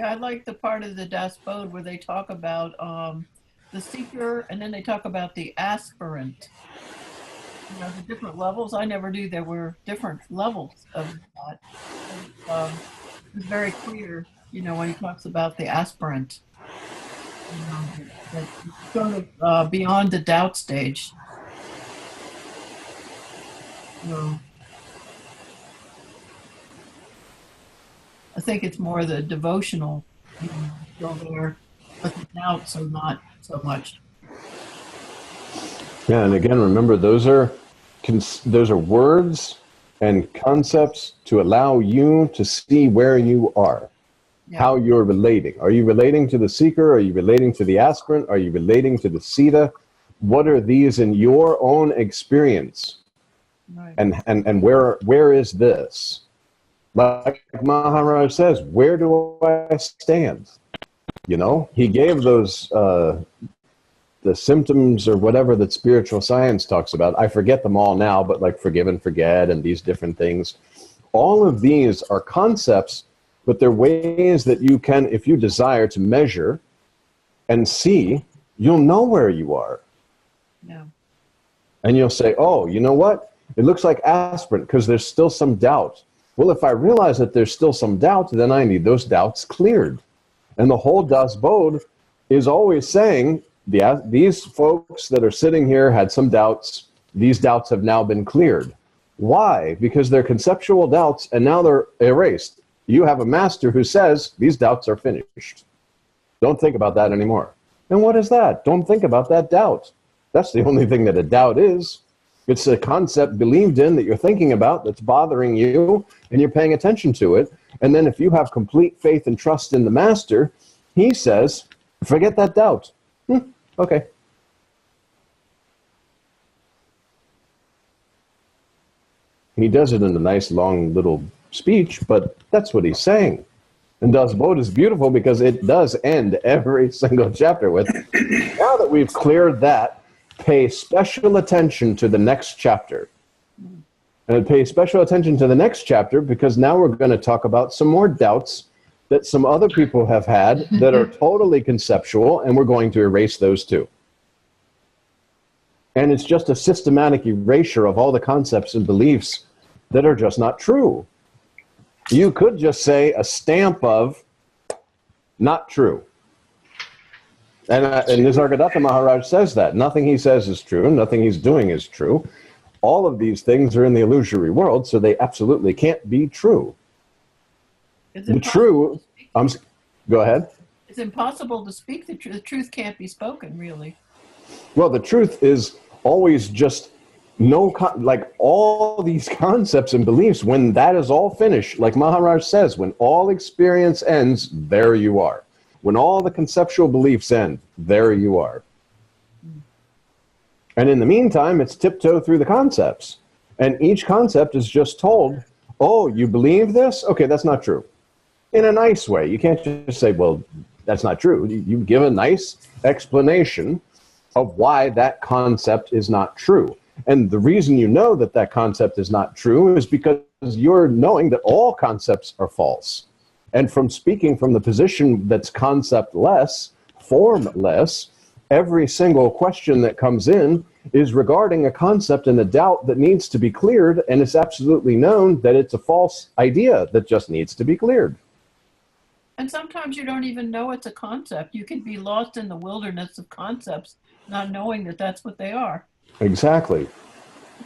Yeah, I like the part of the Das Bode where they talk about the seeker, and then they talk about the aspirant. The different levels. I never knew there were different levels of that. It's very clear, when he talks about the aspirant, that it's sort of beyond the doubt stage. So I think it's more the devotional, still there, but the doubts are not so much. Yeah, and again, remember those are words and concepts to allow you to see where you are, how you're relating. Are you relating to the seeker? Are you relating to the aspirant? Are you relating to the Siddha? What are these in your own experience? Right. And where is this? Like Maharaj says, where do I stand? He gave those the symptoms or whatever that spiritual science talks about. I forget them all now, but like forgive and forget and these different things. All of these are concepts, but they're ways that you can, if you desire to measure and see, you'll know where you are. Yeah. And you'll say, oh, you know what? It looks like aspirant because there's still some doubt. Well, if I realize that there's still some doubt, then I need those doubts cleared. And the whole Das Bode is always saying, these folks that are sitting here had some doubts. These doubts have now been cleared. Why? Because they're conceptual doubts, and now they're erased. You have a master who says, these doubts are finished. Don't think about that anymore. And what is that? Don't think about that doubt. That's the only thing that a doubt is. It's a concept believed in that you're thinking about that's bothering you, and you're paying attention to it. And then if you have complete faith and trust in the master, he says, forget that doubt. Okay. He does it in a nice long little speech, but that's what he's saying. And Das Bode is beautiful because it does end every single chapter with, now that we've cleared that, pay special attention to the next chapter. And pay special attention to the next chapter because now we're going to talk about some more doubts that some other people have had that are totally conceptual, and we're going to erase those too. And it's just a systematic erasure of all the concepts and beliefs that are just not true. You could just say a stamp of not true. And Nisargadatta Maharaj says that. Nothing he says is true. Nothing he's doing is true. All of these things are in the illusory world, so they absolutely can't be true. The true, go ahead. It's impossible to speak the truth. The truth can't be spoken, really. Well, the truth is always just like all these concepts and beliefs, when that is all finished, like Maharaj says, when all experience ends, there you are. When all the conceptual beliefs end, there you are. And in the meantime, it's tiptoe through the concepts. And each concept is just told, oh, you believe this? Okay, that's not true. In a nice way. You can't just say, well, that's not true. You give a nice explanation of why that concept is not true. And the reason you know that that concept is not true is because you're knowing that all concepts are false. And from speaking from the position that's concept-less, formless, every single question that comes in is regarding a concept and a doubt that needs to be cleared, and it's absolutely known that it's a false idea that just needs to be cleared. And sometimes you don't even know it's a concept. You can be lost in the wilderness of concepts, not knowing that that's what they are. Exactly.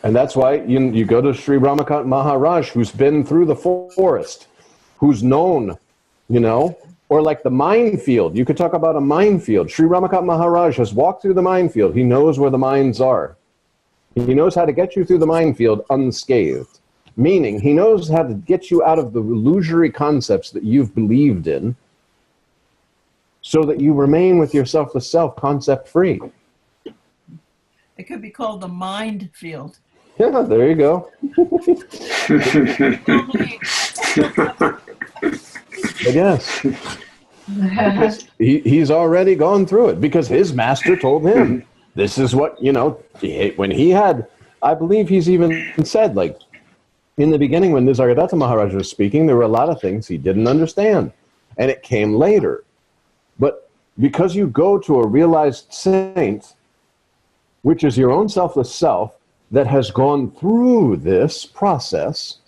And that's why you go to Sri Ramakant Maharaj, who's been through the forest, who's known, or like the minefield. You could talk about a minefield. Sri Ramakant Maharaj has walked through the minefield. He knows where the mines are. He knows how to get you through the minefield unscathed. Meaning, he knows how to get you out of the illusory concepts that you've believed in so that you remain with your selfless self, concept-free. It could be called the mind field. Yeah, there you go. But yes, he's already gone through it because his master told him, this is what, when he had, I believe he's even said, like, in the beginning when Nisargadatta Maharaj was speaking, there were a lot of things he didn't understand. and it came later. But because you go to a realized saint, which is your own selfless self, that has gone through this process,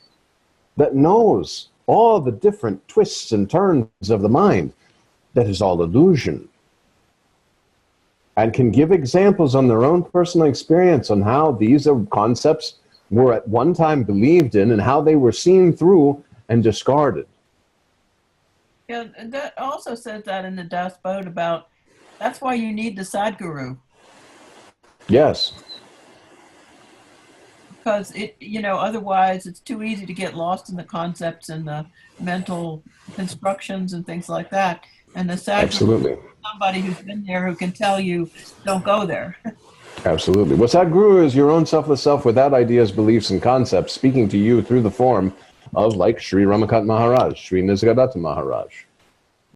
that knows all the different twists and turns of the mind, that is all illusion, and can give examples on their own personal experience on how these concepts were at one time believed in and how they were seen through and discarded. Yeah, and that also says that in the Das Bodh about, that's why you need the Sadguru. Yes. Because otherwise it's too easy to get lost in the concepts and the mental constructions and things like that. And the Sadguru, Absolutely. somebody who's been there who can tell you, don't go there. Absolutely. Well, Sadguru is your own selfless self without ideas, beliefs, and concepts, speaking to you through the form of, like Sri Ramakant Maharaj, Sri Nisargadatta Maharaj.